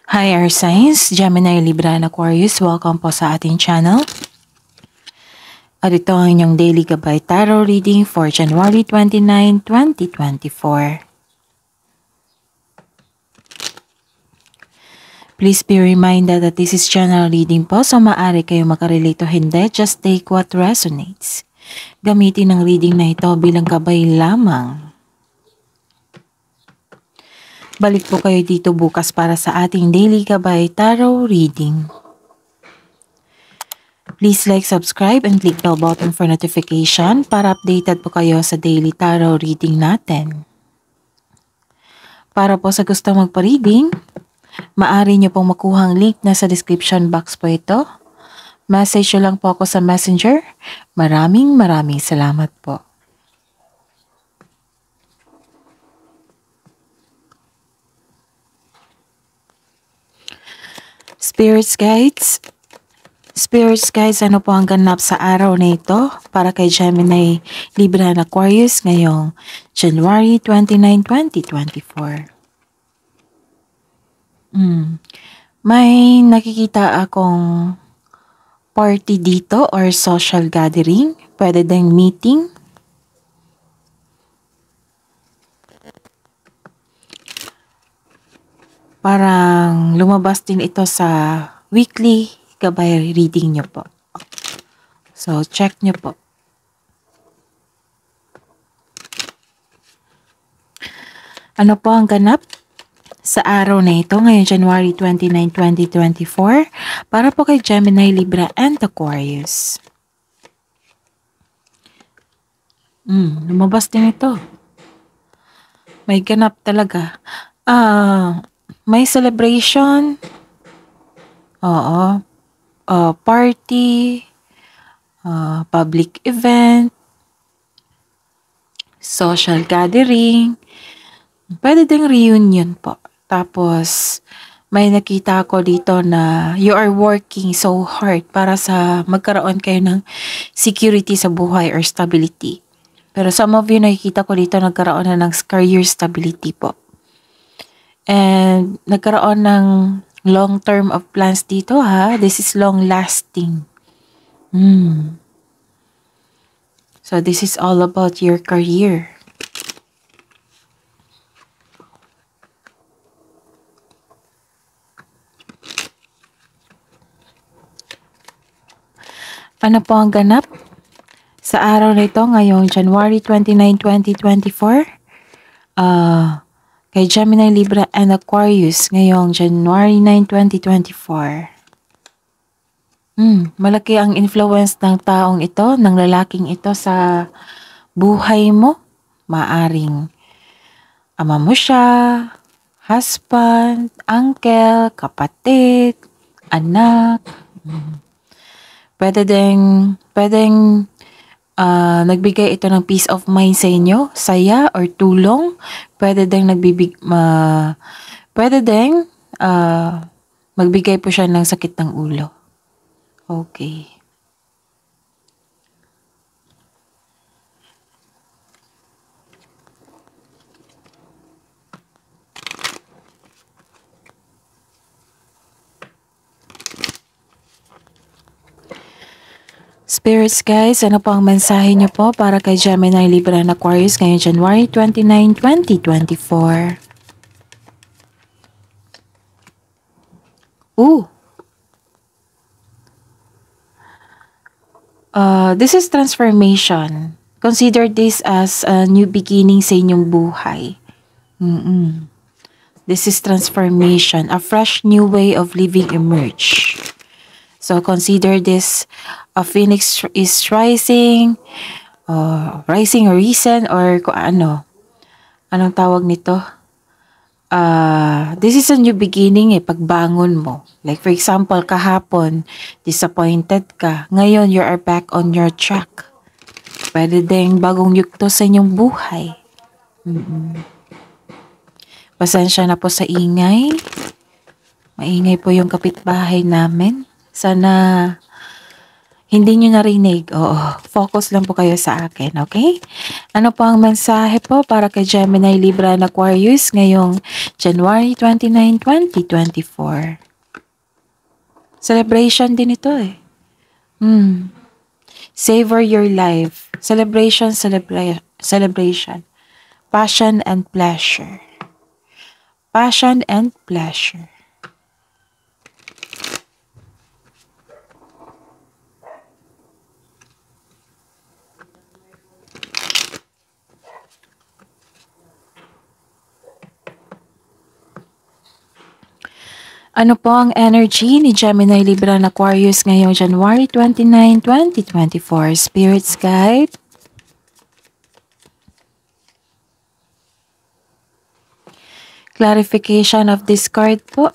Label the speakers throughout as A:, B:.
A: Hi Air Signs, Gemini, Libra, and Aquarius. Welcome po sa ating channel. At ito ang inyong daily gabay tarot reading for January 29, 2024. Please be reminded that this is general reading po, so maaari kayo makarelate o hindi. Just take what resonates. Gamitin ang reading na ito bilang gabay lamang. Balik po kayo dito bukas para sa ating daily gabay tarot reading. Please like, subscribe, and click bell button for notification para updated po kayo sa daily tarot reading natin. Para po sa gustong magpa-reading, maaari nyo pong makuha ang link na sa description box po ito. Message nyo lang po ako sa Messenger. Maraming salamat po. Spirits guides, ano po ang ganap sa araw na ito para kay Gemini, Libra, and Aquarius ngayong January 29, 2024. May nakikita akong party dito or social gathering. Pwede ding meeting. Parang lumabas din ito sa weekly gabay reading nyo po. So, check nyo po. Ano po ang ganap sa araw na ito ngayong January 29, 2024 para po kay Gemini, Libra, and Aquarius. Lumabas din ito. May ganap talaga. May celebration. Oo. Party. Public event. Social gathering. Pwede ding reunion po. Tapos, may nakita ko dito na you are working so hard para sa magkaroon kayo ng security sa buhay or stability. Pero some of you nakikita ko dito nagkaroon na ng career stability po. And nagkaroon ng long term of plans dito ha. This is long lasting. So this is all about your career. Ano po ang ganap sa araw na ito ngayong January 29, 2024? Kay Gemini, Libra, and Aquarius ngayong January 9, 2024. Malaki ang influence ng taong ito, ng lalaking ito sa buhay mo. Maaring ama mo siya, husband, uncle, kapatid, anak. Pwedeng nagbigay ito ng peace of mind sa inyo, saya or tulong. Pwede ding magbigay po siya ng sakit ng ulo. Okay. Spirits guys, ano po ang mensahe niyo po para kay Gemini, Libra, and Aquarius ngayong January 29, 2024? This is transformation. Consider this as a new beginning sa inyong buhay. This is transformation. A fresh new way of living emerge. So consider this a phoenix is rising or risen or kung ano. Anong tawag nito? This is a new beginning pagbangon mo. Like for example, kahapon, disappointed ka. Ngayon, you are back on your track. Pwede ding bagong yugto sa inyong buhay. Pasensya na po sa ingay. Maingay po yung kapitbahay namin. Sana Hindi nyo narinig. Oo, focus lang po kayo sa akin, okay? Ano po ang mensahe po para kay Gemini, Libra, and Aquarius ngayong January 29, 2024? Celebration din ito eh. Savor your life. Celebration. Passion and pleasure. Passion and pleasure. Ano po ang energy ni Gemini, Libra, and Aquarius ngayong January 29, 2024? Spirits guide. Clarification of this card po.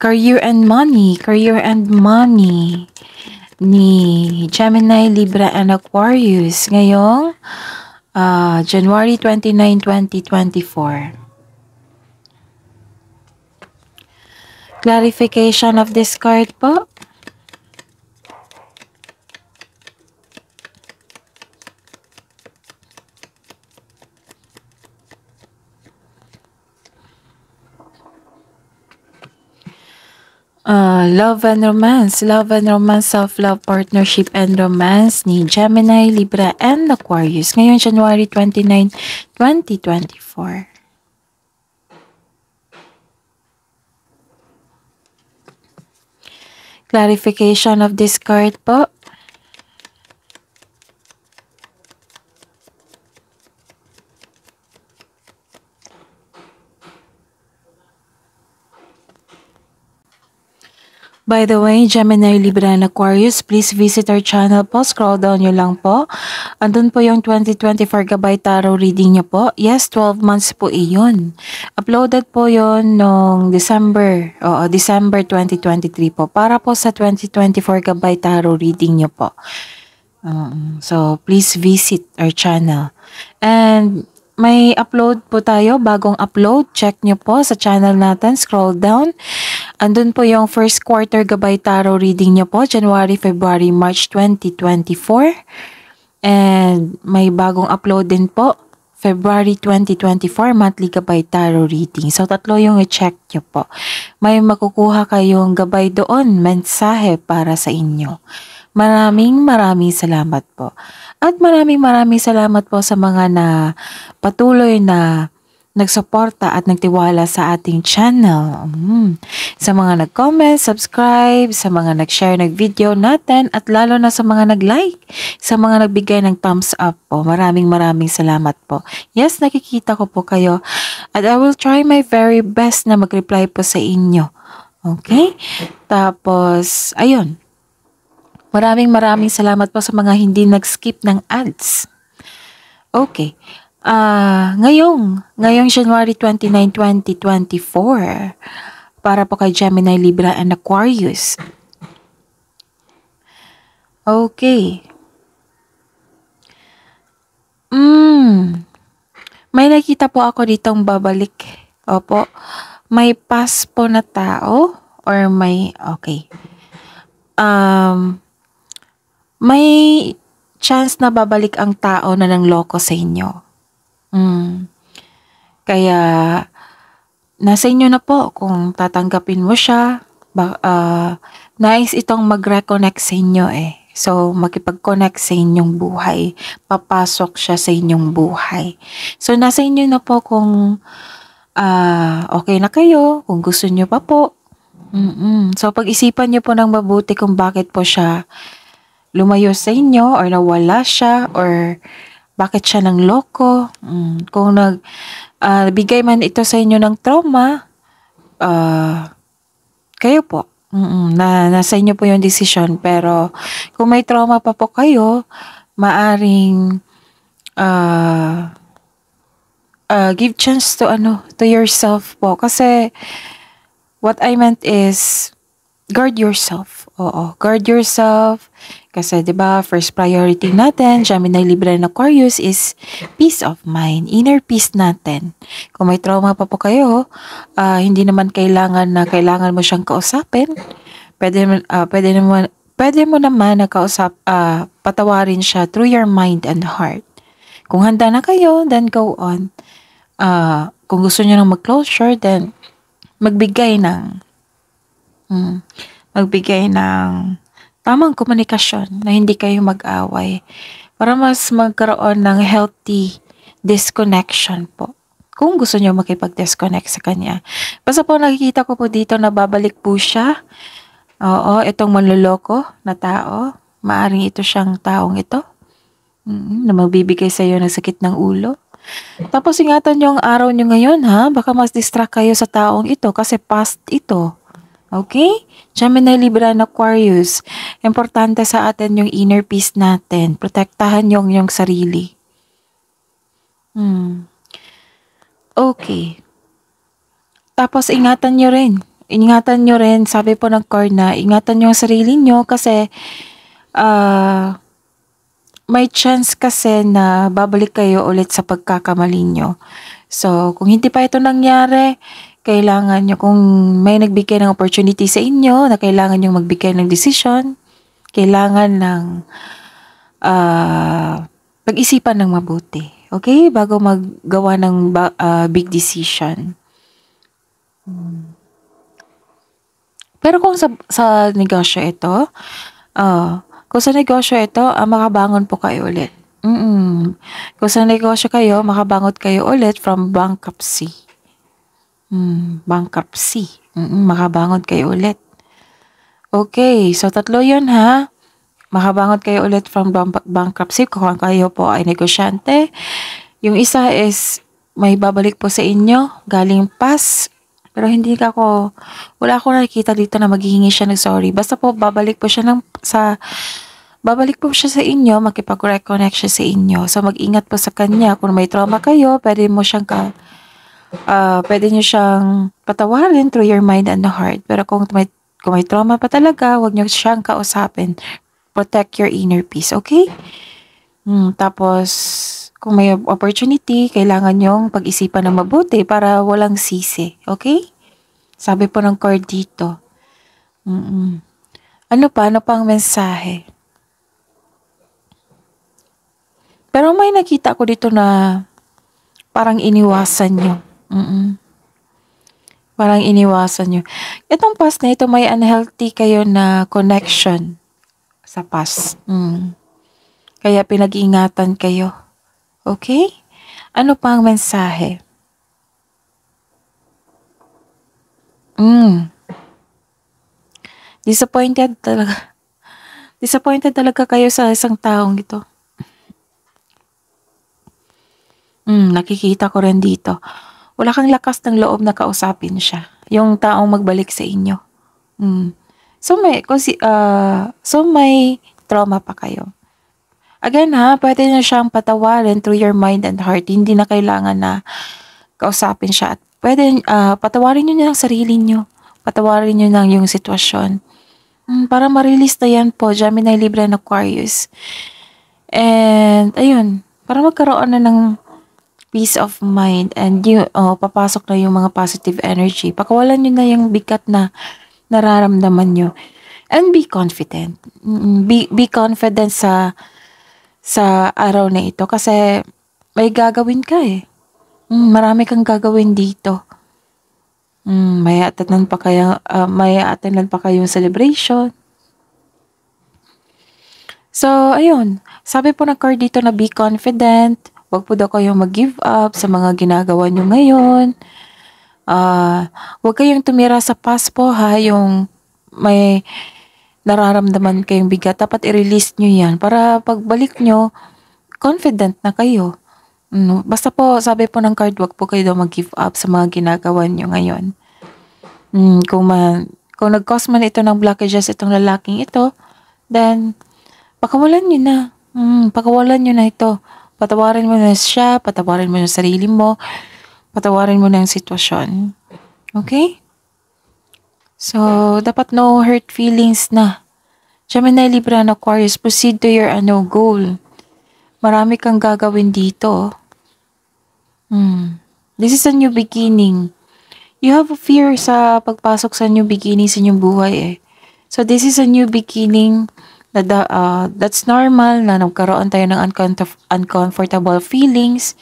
A: Career and money. Career and money ni Gemini, Libra, and Aquarius ngayong January 29, 2024. Clarification of this card po. Love and romance, self-love, partnership, and romance ni Gemini, Libra, and Aquarius ngayong January 29, 2024. Clarification of this card po. By the way, Gemini, Libra, and Aquarius, please visit our channel po. Scroll down nyo lang po. Andun po yung 2024 gabay tarot reading nyo po. Yes, 12 months po iyon. Uploaded po yon noong December 2023 po. Para po sa 2024 gabay tarot reading nyo po. So, please visit our channel. And may upload po tayo, bagong upload. Check nyo po sa channel natin. Scroll down. Andun po yung first quarter gabay tarot reading nyo po, January, February, March 2024. And may bagong upload din po, February 2024, monthly gabay tarot reading. So, tatlo yung i-check nyo po. May makukuha kayong gabay doon, mensahe para sa inyo. Maraming salamat po. At maraming salamat po sa mga na patuloy na nagsuporta at nagtiwala sa ating channel. Sa mga nag-comment, subscribe, sa mga nag-share ng video natin, at lalo na sa mga nag-like, sa mga nagbigay ng thumbs up po. Maraming salamat po. Yes, nakikita ko po kayo. At I will try my very best na mag-reply po sa inyo. Okay? Tapos, ayun. Maraming salamat po sa mga hindi nag-skip ng ads. Okay. Ngayong January 29, 2024, para po kay Gemini, Libra, and Aquarius. Okay. May nakita po ako ditong babalik. Opo. May pass po na tao or may, okay. May chance na babalik ang tao na nangloko sa inyo. Kaya, nasa inyo na po kung tatanggapin mo siya. Nais itong mag-reconnect sa inyo eh. So, makipag-connect sa inyong buhay. Papasok siya sa inyong buhay. So, nasa inyo na po kung okay na kayo, kung gusto nyo pa po. So, pag-isipan nyo po ng mabuti kung bakit po siya lumayo sa inyo or nawala siya or bakit siya nang loko. Kung bigay man ito sa inyo ng trauma, kayo po. Nasa inyo po yung decision. Pero kung may trauma pa po kayo, maaring give chance to yourself po. Kasi what I meant is guard yourself. Oo, guard yourself. Kasi 'di ba, first priority natin, Gemini, Libra, and Aquarius is peace of mind, inner peace natin. Kung may trauma pa po kayo, hindi naman kailangan mo siyang kausapin. Pwede mo naman na patawarin siya through your mind and heart. Kung handa na kayo, then go on. Kung gusto niyo ng mag-closure, then magbigay ng mm, magbigay ng tamang komunikasyon na hindi kayo mag-away para mas magkaroon ng healthy disconnection po. Kung gusto niyo makipag-disconnect sa kanya. Basta po nakikita ko po dito na babalik po siya. Oo, itong manloloko na tao. Maaring ito siyang taong ito. Na magbibigay sa iyo ng sakit ng ulo. Tapos ingatan niyo ang araw niyo ngayon ha. Baka mas distract kayo sa taong ito kasi past ito. Okay? Gemini, Libra, and Aquarius. Importante sa atin yung inner peace natin. Protektahan yung sarili. Okay. Tapos ingatan nyo rin. Sabi po ng card na, ingatan nyo ang sarili nyo kasi may chance kasi na babalik kayo ulit sa pagkakamali nyo. So, kung hindi pa ito nangyari, kailangan nyo, kung may nagbigay ng opportunity sa inyo, na kailangan nyo magbigay ng decision, kailangan ng pag-isipan ng mabuti. Okay? Bago maggawa ng big decision. Pero kung sa negosyo ito, makabangon po kayo ulit. Kung sa negosyo kayo, makabangon kayo ulit from bankruptcy. Makabangon kayo ulit. Okay, so 3 yun ha. Makabangon kayo ulit from bankruptcy kung kayo po ay negosyante. Yung isa is may babalik po sa inyo, galing past. Pero wala akong nakikita dito na maghihingi siya ng sorry. Basta po babalik po siya sa inyo, makipag-reconnect siya sa inyo. So mag-ingat po sa kanya. Kung may trauma kayo, pwede niyo siyang patawarin through your mind and the heart. Pero kung may trauma pa talaga, huwag niyo siyang kausapin. Protect your inner peace, okay? Tapos, kung may opportunity, kailangan nyong pag-isipan ng mabuti para walang sisi, okay? Sabi po ng card dito. Ano pa ang mensahe? Pero may nakita ko dito na parang iniwasan nyo. Parang iniwasan nyo. Itong past na ito, may unhealthy kayo na connection sa past. Kaya pinag-iingatan kayo. Okay? Ano pa ang mensahe? Disappointed talaga. Disappointed talaga kayo sa isang taong ito. Nakikita ko rin dito. Wala kang lakas ng loob na kausapin siya. Yung taong magbalik sa inyo. So may trauma pa kayo. Again ha, pwede na siyang patawarin through your mind and heart. Hindi na kailangan na kausapin siya. At pwede, patawarin nyo na ang sarili nyo. Patawarin nyo na yung sitwasyon. Para ma-release na yan po, Gemini, Libra, and Aquarius. And, ayun, para magkaroon na ng peace of mind and papasok na yung mga positive energy. Pakawalan nyo na yung bigat na nararamdaman nyo. And be confident. Be confident sa araw na ito kasi may gagawin ka eh. Marami kang gagawin dito. May attenan pa kayong celebration. So, ayun. Sabi po ng card dito na be confident. Huwag po daw kayong mag-give up sa mga ginagawa nyo ngayon. Huwag kayong tumira sa past po ha, yung may nararamdaman kayong bigat. Dapat i-release nyo yan para pagbalik nyo, confident na kayo. Basta po, sabi po ng card, huwag po kayo daw mag-give up sa mga ginagawa nyo ngayon. Kung nag-cause man ito ng blockages itong lalaking ito, then, pakawalan nyo na. Pakawalan nyo na ito. Patawarin mo na siya, patawarin mo na sarili mo, patawarin mo na ang sitwasyon. Okay? So, dapat no hurt feelings na. Gemini, Libra, and Aquarius, proceed to your goal. Marami kang gagawin dito. This is a new beginning. You have a fear sa pagpasok sa new beginning sa inyong buhay eh. So this is a new beginning. That's normal na nagkaroon tayo ng uncomfortable feelings.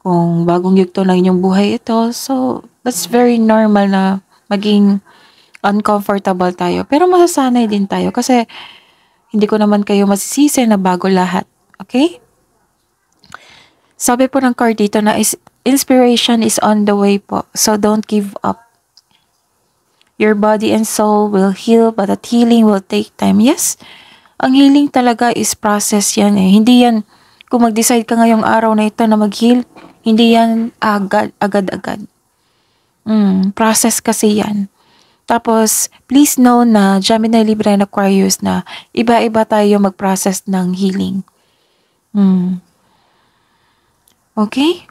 A: Kung bagong yugto ng inyong buhay ito. So that's very normal na maging uncomfortable tayo. Pero masasanay din tayo kasi hindi ko naman kayo masisisi na bago lahat. Okay? Sabi po ng card dito na inspiration is on the way po. So don't give up. Your body and soul will heal but that healing will take time. Yes, ang healing talaga is process yan eh. Hindi yan, kung mag-decide ka ngayong araw na ito na mag-heal, hindi yan agad-agad. Process kasi yan. Tapos, please know na Gemini, Libra, and Aquarius na iba-iba tayo mag-process ng healing. Okay?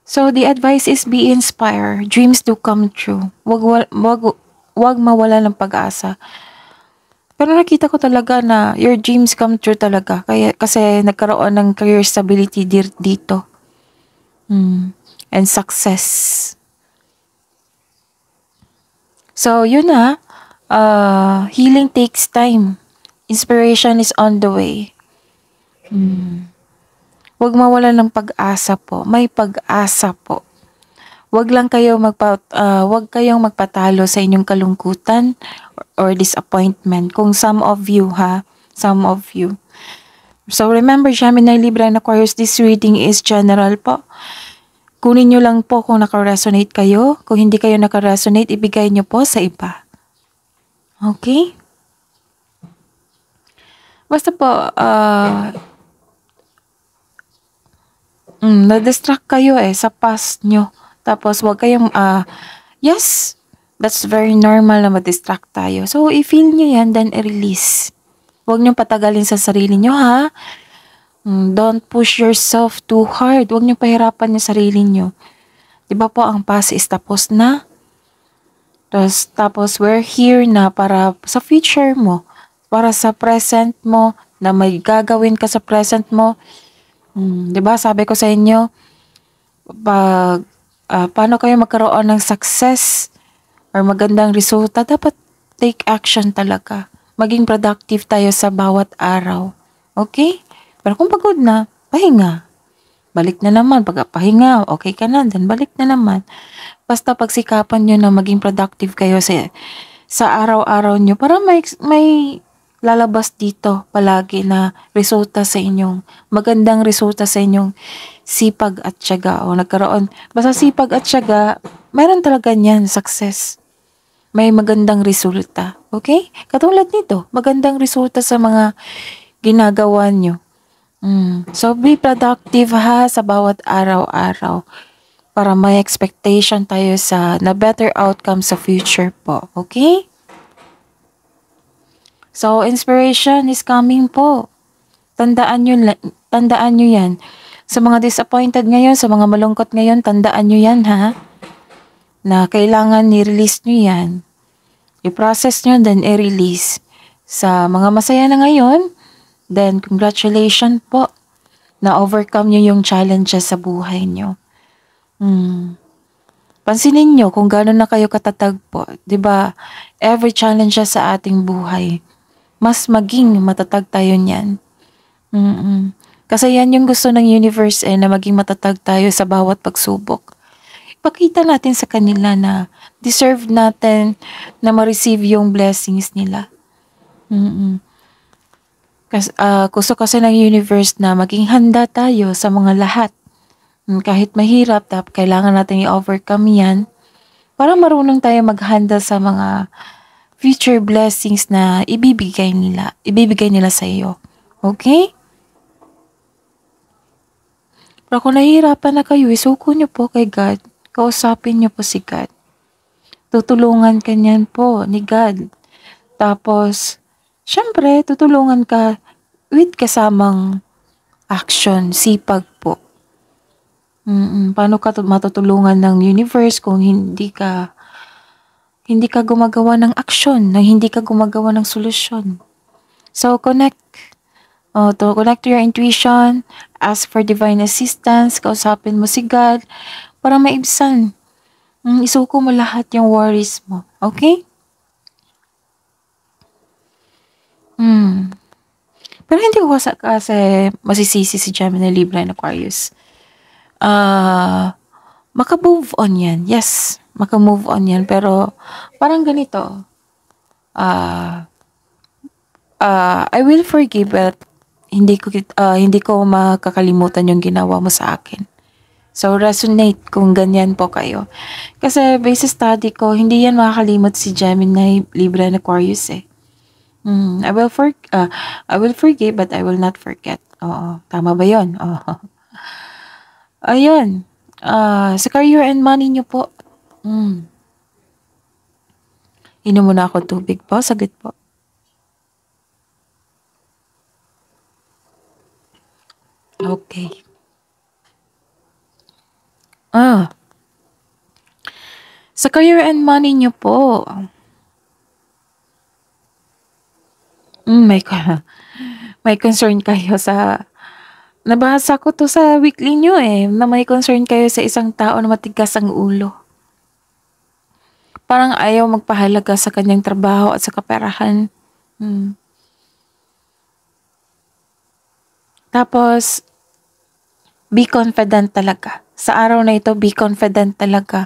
A: So, the advice is be inspired. Dreams do come true. Wag mawala ng pag-asa. Pero nakita ko talaga na your dreams come true talaga. Kasi nagkaroon ng career stability dito. And success. So, yun na. Healing takes time. Inspiration is on the way. Huwag mawala ng pag-asa po. May pag-asa po. Huwag kayong magpatalo sa inyong kalungkutan or disappointment. Kung some of you. So remember, Gemini, Libra, and Aquarius, this reading is general po. Kunin nyo lang po kung naka-resonate kayo. Kung hindi kayo naka-resonate, ibigay nyo po sa iba. Okay? Basta po, na-distract kayo sa past nyo. Tapos, wag kayong, yes, that's very normal na ma-distract tayo. So, i-feel nyo yan, then i-release. Huwag nyo patagalin sa sarili nyo, ha? Don't push yourself too hard. Huwag nyo pahirapan yung sarili nyo. Diba po, ang past is tapos na. Tapos, we're here na para sa future mo. Para sa present mo, na may gagawin ka sa present mo. Diba, sabi ko sa inyo, paano kayo magkaroon ng success or magandang resulta, dapat take action talaga. Maging productive tayo sa bawat araw. Okay? Pero kung pagod na, pahinga. Balik na naman. Pag pahinga, okay ka na, then balik na naman. Basta pagsikapan nyo na maging productive kayo sa araw-araw nyo para may lalabas dito palagi na resulta sa inyong, magandang resulta sa inyong sipag at tiyaga. O nagkaroon, basta sipag at tiyaga, mayroon talaga niyan, success. May magandang resulta. Okay? Katulad nito, magandang resulta sa mga ginagawa nyo. So, be productive ha sa bawat araw-araw para may expectation tayo na better outcome sa future po. Okay? So, inspiration is coming po. Tandaan nyo yan. Sa mga disappointed ngayon, sa mga malungkot ngayon, tandaan nyo yan ha. Na kailangan ni-release nyo yan. I-process nyo, then i-release. Sa mga masaya na ngayon, then congratulations po na overcome nyo yung challenges sa buhay nyo. Pansinin nyo kung gano'n na kayo katatag po. 'Di ba? Every challenge sa ating buhay, mas maging matatag tayo niyan. Kasi yan yung gusto ng universe na maging matatag tayo sa bawat pagsubok. Ipakita natin sa kanila na deserve natin na ma-receive yung blessings nila. Gusto kasi ng universe na maging handa tayo sa mga lahat. Kahit mahirap, kailangan natin i-overcome yan para marunong tayo maghanda sa mga future blessings na ibibigay nila sa iyo. Okay? Pero kung nahihirapan na kayo, isuko nyo po kay God. Kausapin nyo po si God. Tutulungan ka niyan po ni God. Tapos, syempre, tutulungan ka with kasamang action, sipag po. Paano ka matutulungan ng universe kung hindi hindi ka gumagawa ng aksyon, na hindi ka gumagawa ng solusyon. So, to connect to your intuition, ask for divine assistance, kausapin mo si God, para maibsan. Isuko mo lahat yung worries mo. Okay? Pero hindi ko kasi masisisi si Gemini, Libra, and Aquarius. Maka-move on yan. Yes, maka-move on yan. Pero, parang ganito. I will forgive but hindi ko makakalimutan yung ginawa mo sa akin. So, resonate kung ganyan po kayo. Kasi, base sa study ko, hindi yan makakalimot si Gemini, Libra, and Aquarius eh. I will forgive but I will not forget. Oo, tama ba yun? Oo. Ayun. Sa career and money nyo po. Inom muna ako tubig po. Saglit po. Okay. Sa career and money nyo po. May concern kayo sa... Nabasa ko to sa weekly nyo eh, na may concern kayo sa isang tao na matigas ang ulo. Parang ayaw magpahalaga sa kanyang trabaho at sa kaperahan. Tapos, be confident talaga. Sa araw na ito, be confident talaga.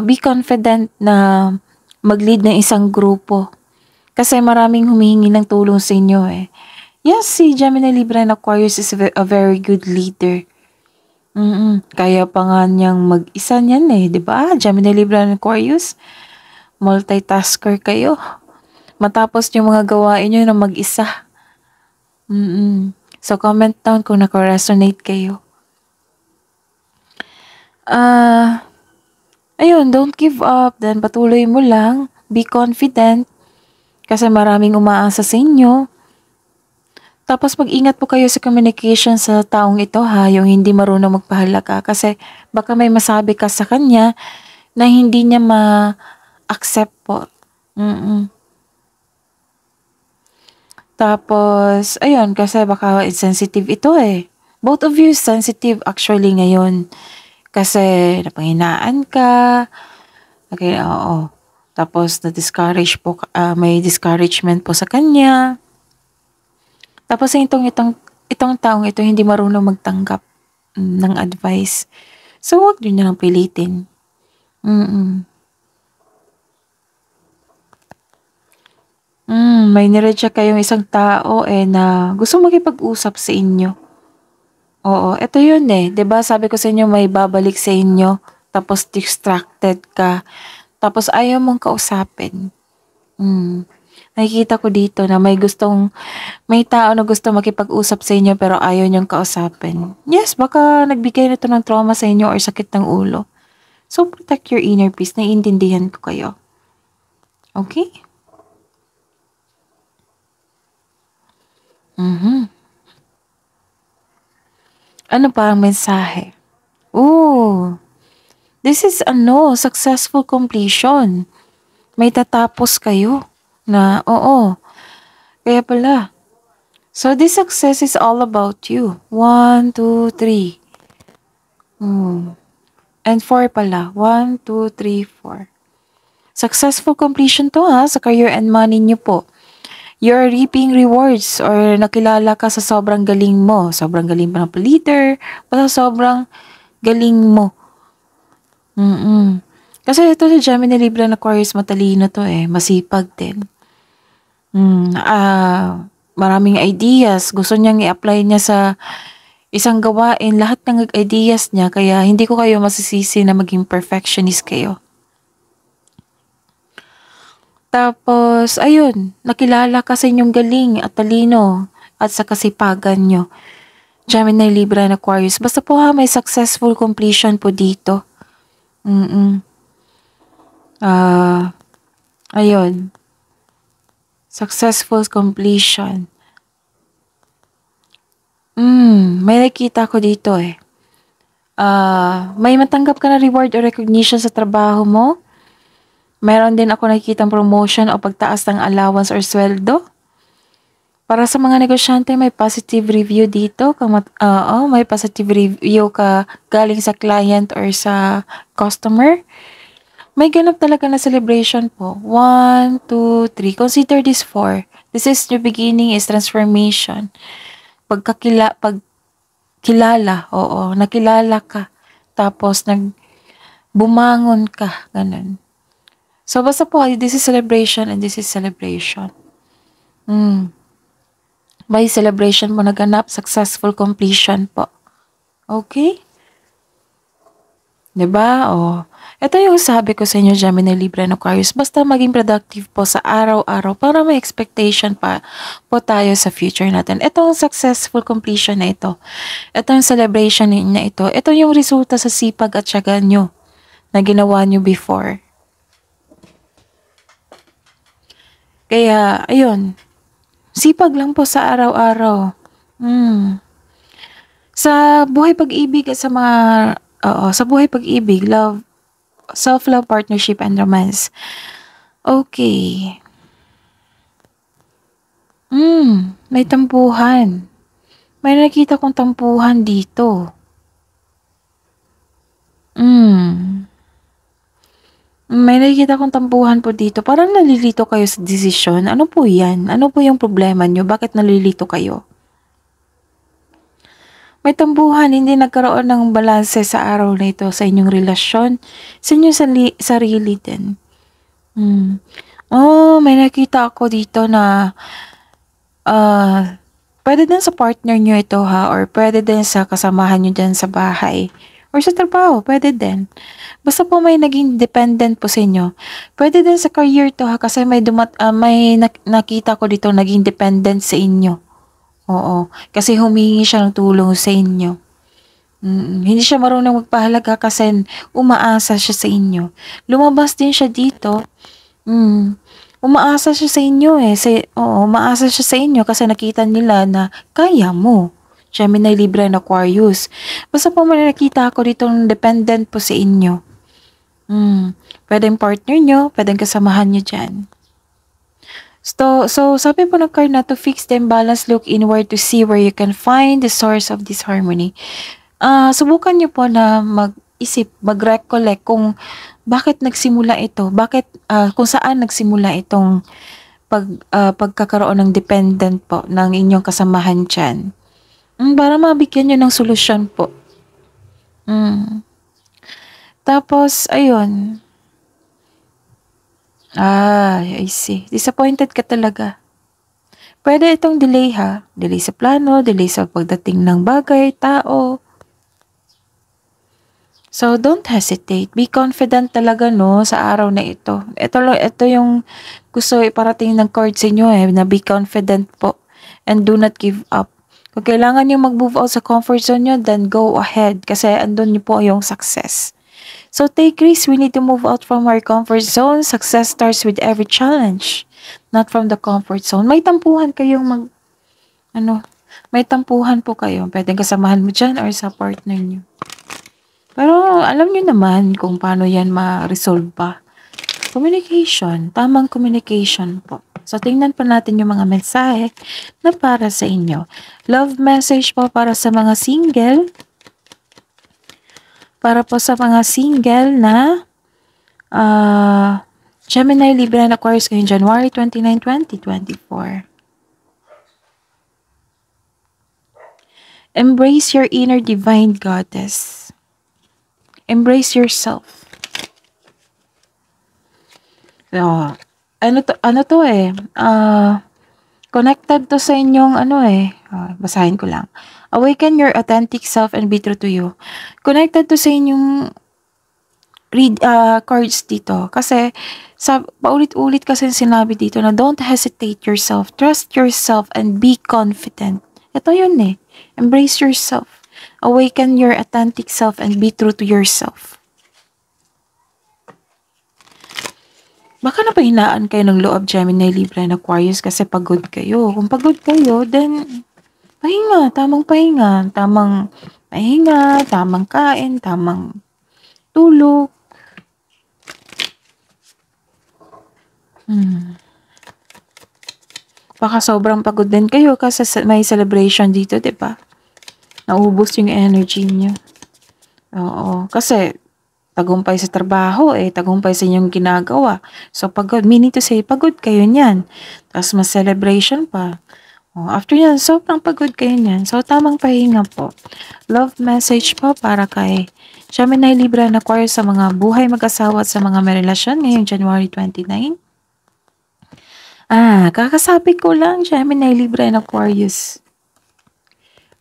A: Be confident na mag-lead ng isang grupo. Kasi maraming humihingi ng tulong sa inyo eh. Yes, si Gemini, Libra, and Aquarius is a very good leader. Kaya pa nga niyang mag-isa niyan eh, di ba? Gemini, Libra, and Aquarius, multitasker kayo. Matapos yung mga gawain niyo na mag-isa. So, comment down kung naka-resonate kayo. Ayun, don't give up. Then, patuloy mo lang. Be confident. Kasi maraming umaasa sa inyo. Tapos mag-ingat po kayo sa communication sa taong ito ha, yung hindi marunong magpahalaga. Kasi baka may masabi ka sa kanya na hindi niya ma-accept po. Tapos, ayun, kasi baka sensitive ito eh. Both of you sensitive actually ngayon. Kasi napanghinaan ka. Okay, oo. Tapos na-discourage po, may discouragement po sa kanya. Tapos itong taong ito hindi marunong magtanggap ng advice. So, huwag nyo na lang pilitin. May nireject kayong isang tao na gusto makipag-usap sa inyo. Oo, ito yun eh. 'Di ba sabi ko sa inyo may babalik sa inyo, tapos distracted ka, tapos ayaw mong kausapin. Nakikita ko dito na may tao na gusto makipag-usap sa inyo pero ayaw niyong kausapin. Yes, baka nagbigay nito ng trauma sa inyo or sakit ng ulo. So, protect your inner peace. Naiintindihan ko kayo. Okay? Ano pa ang mensahe? This is successful completion. May tatapos kayo na, kaya pala. So, this success is all about you. 1, 2, 3. And 4 pala. 1, 2, 3, 4. Successful completion to sa career and money niyo po. You're reaping rewards or nakilala ka sa sobrang galing mo. Sobrang galing pa ng leader. Basta sobrang galing mo. Kasi ito si Gemini, Libra, and Aquarius, matalino to masipag din. Maraming ideas. Gusto niyang i-apply niya sa isang gawain. Lahat ng ideas niya. Kaya hindi ko kayo masisisi na maging perfectionist kayo. Tapos, ayun, nakilala ka sa inyong galing at talino at sa kasipagan nyo. Gemini, Libra, and Aquarius. Basta po may successful completion po dito. Ayun. Successful completion. May nakita ko dito may matanggap ka na reward or recognition sa trabaho mo. Meron din ako nakikitang promotion o pagtaas ng allowance or sweldo. Para sa mga negosyante, may positive review dito. May positive review ka galing sa client or sa customer. May ganap talaga na celebration po. 1, 2, 3. Consider this 4. This is new beginning is transformation. Pagkilala, oo, nakilala ka. Tapos bumangon ka, ganun. So, basta po, this is celebration and this is celebration. By celebration mo naganap, successful completion po. Okay? 'Di ba? Ito yung sabi ko sa inyo, Gemini, Libra, and Aquarius. Basta maging productive po sa araw-araw para may expectation pa po tayo sa future natin. Ito ang successful completion na ito. Ito yung celebration na ito. Ito yung resulta sa sipag at tiyaga nyo na ginawa nyo before. Kaya, ayun. Sipag lang po sa araw-araw. Sa buhay pag-ibig at sa buhay pag-ibig, love, self-love, partnership, and romance. Okay. May tampuhan. May nakita kong tampuhan dito. May nakikita kong tampuhan po dito. Parang nalilito kayo sa desisyon. Ano po yan? Ano po yung problema nyo? Bakit nalilito kayo? May tampuhan, hindi nagkaroon ng balanse sa araw na ito sa inyong relasyon, sa inyong sarili din. May nakita ako dito na pwede din sa partner nyo ito ha, or pwede din sa kasamahan nyo dyan sa bahay, or sa trabaho, pwede din. Basta po may naging dependent po sa inyo. Pwede din sa career to ha, kasi may nakita ko dito naging dependent sa inyo. Oo, kasi humingi siya ng tulong sa inyo. Hindi siya marunong magpahalaga kasi umaasa siya sa inyo. Lumabas din siya dito. Umaasa siya sa inyo umaasa siya sa inyo kasi nakita nila na kaya mo. Gemini, Libra, and Aquarius. Basta po may nakita ako dito ng dependent po sa inyo. Pwedeng partner nyo, pwedeng kasamahan nyo dyan. So sabi po ng card na to fix the imbalance, look inward to see where you can find the source of this harmony. Subukan nyo po na mag-isip, mag-recollect kung bakit nagsimula ito, kung saan nagsimula itong pagkakaroon ng dependent po ng inyong kasamahan dyan. Para mabigyan nyo ng solusyon po. Tapos, ayun. I see. Disappointed ka talaga. Pwede itong delay ha. Delay sa plano, delay sa pagdating ng bagay, tao. So, don't hesitate. Be confident talaga sa araw na ito. Ito yung gusto iparating ng card sa inyo na be confident po. And do not give up. Kung kailangan nyo mag-move out sa comfort zone nyo, then go ahead. Kasi andun nyo po yung success. So take risks. We need to move out from our comfort zone. Success starts with every challenge, not from the comfort zone. May tampuhan kayong may tampuhan po kayo. Pwedeng kasamahan mo dyan or sa partner nyo. Pero alam nyo naman kung paano yan ma-resolve pa. Communication. Tamang communication po. So, tingnan pa natin yung mga mensahe na para sa inyo. Love message po para sa mga single. Para po sa mga single na Gemini, Libra, and Aquarius ngayong January 29, 2024. Embrace your inner divine goddess. Embrace yourself. So, connected to sa inyong basahin ko lang. Awaken your authentic self and be true to you. Connected to sa inyong cards dito. Kasi, paulit-ulit kasi sinabi dito na don't hesitate yourself. Trust yourself and be confident. Ito yun Embrace yourself. Awaken your authentic self and be true to yourself. Baka napahinaan kayo ng loob, Gemini, Libra, and Aquarius kasi pagod kayo. Kung pagod kayo, then pahinga, tamang pahinga, tamang kain, tamang tulog. Baka sobrang pagod din kayo kasi may celebration dito, 'di ba? Naubos yung energy niyo. Oo, kasi tagumpay sa trabaho, tagumpay sa inyong ginagawa. So, pagod, meaning to say, pagod kayo niyan. Tapos, mas celebration pa. After yan, sobrang pagod kayo niyan. So, tamang pahinga po. Love message po para kay Gemini, Libra, and Aquarius sa mga buhay mag-asawa at sa mga may relasyon ngayong January 29. Kakasabi ko lang, Gemini, Libra, and Aquarius.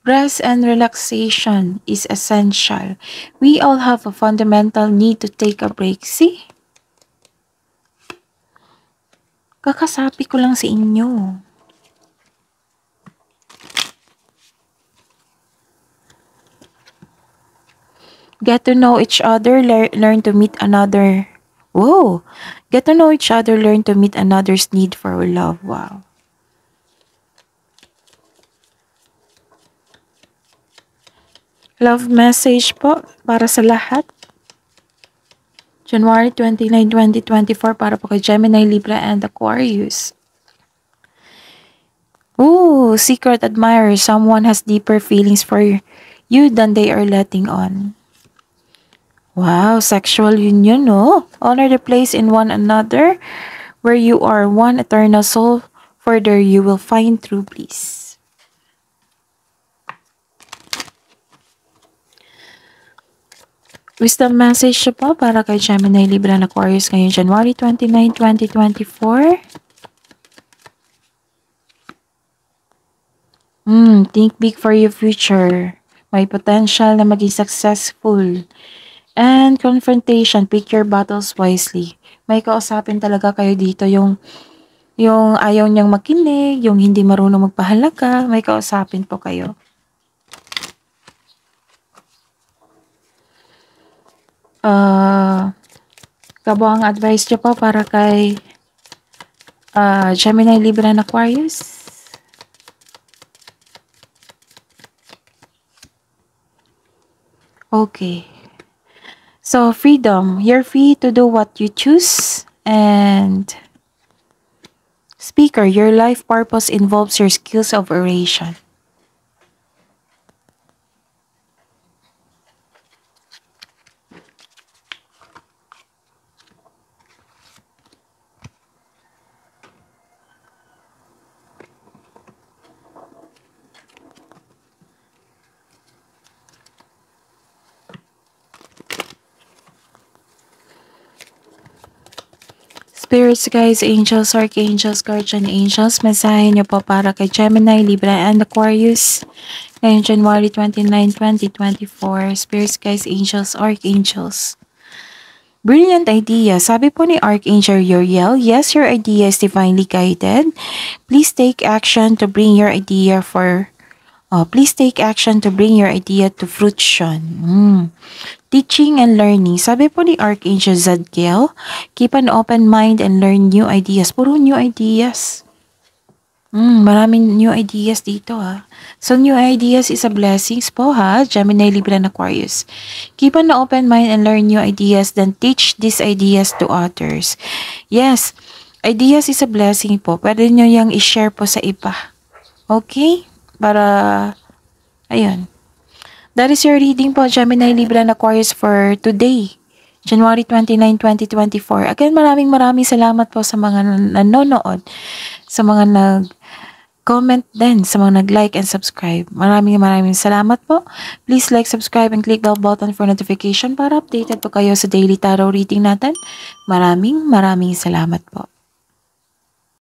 A: Rest and relaxation is essential. We all have a fundamental need to take a break. See? Kakasabi ko lang sa inyo. Get to know each other, learn to meet another. Whoa! Get to know each other, learn to meet another's need for love. Wow. Love message po para sa lahat. January 29, 2024 para po kay Gemini, Libra, and Aquarius. Ooh, secret admirer. Someone has deeper feelings for you than they are letting on. Wow, sexual union, no? Honor the place in one another where you are one eternal soul. Further, you will find true bliss. Wisdom message po para kay Gemini, Libra, and Aquarius ngayong January 29, 2024. Think big for your future. May potential na maging successful. And confrontation, pick your battles wisely. May kausapin talaga kayo dito yung ayaw niyang makinig, yung hindi marunong magpahalaga, may kausapin po kayo. Kabuang advice niyo po para kay Gemini, Libra, and Aquarius. Okay. So, freedom. You're free to do what you choose. And speaker, your life purpose involves your skills of oration. Spirits, guys, angels, archangels, guardian angels, mensahe niyo po para kay Gemini, Libra, and Aquarius ngayong January 29, 2024. Spirits, guys, angels, archangels. Brilliant idea. Sabi po ni Archangel Uriel, yes, your idea is divinely guided. Please take action to bring your idea to fruition. Teaching and learning. Sabi po ni Archangel Zadkiel, keep an open mind and learn new ideas. Puro new ideas. Maraming new ideas dito ha. So new ideas is a blessings po ha, Gemini, Libra, and Aquarius. Keep an open mind and learn new ideas, then teach these ideas to others. Yes, ideas is a blessing po. Pwede nyo yung i-share po sa iba. Okay? Para, ayun. That is your reading po, Gemini, Libra, and Aquarius for today, January 29, 2024. Again, maraming salamat po sa mga nanonood, sa mga nag-comment din, sa mga nag-like and subscribe. Maraming salamat po. Please like, subscribe, and click bell button for notification para updated po kayo sa daily tarot reading natin. Maraming salamat po.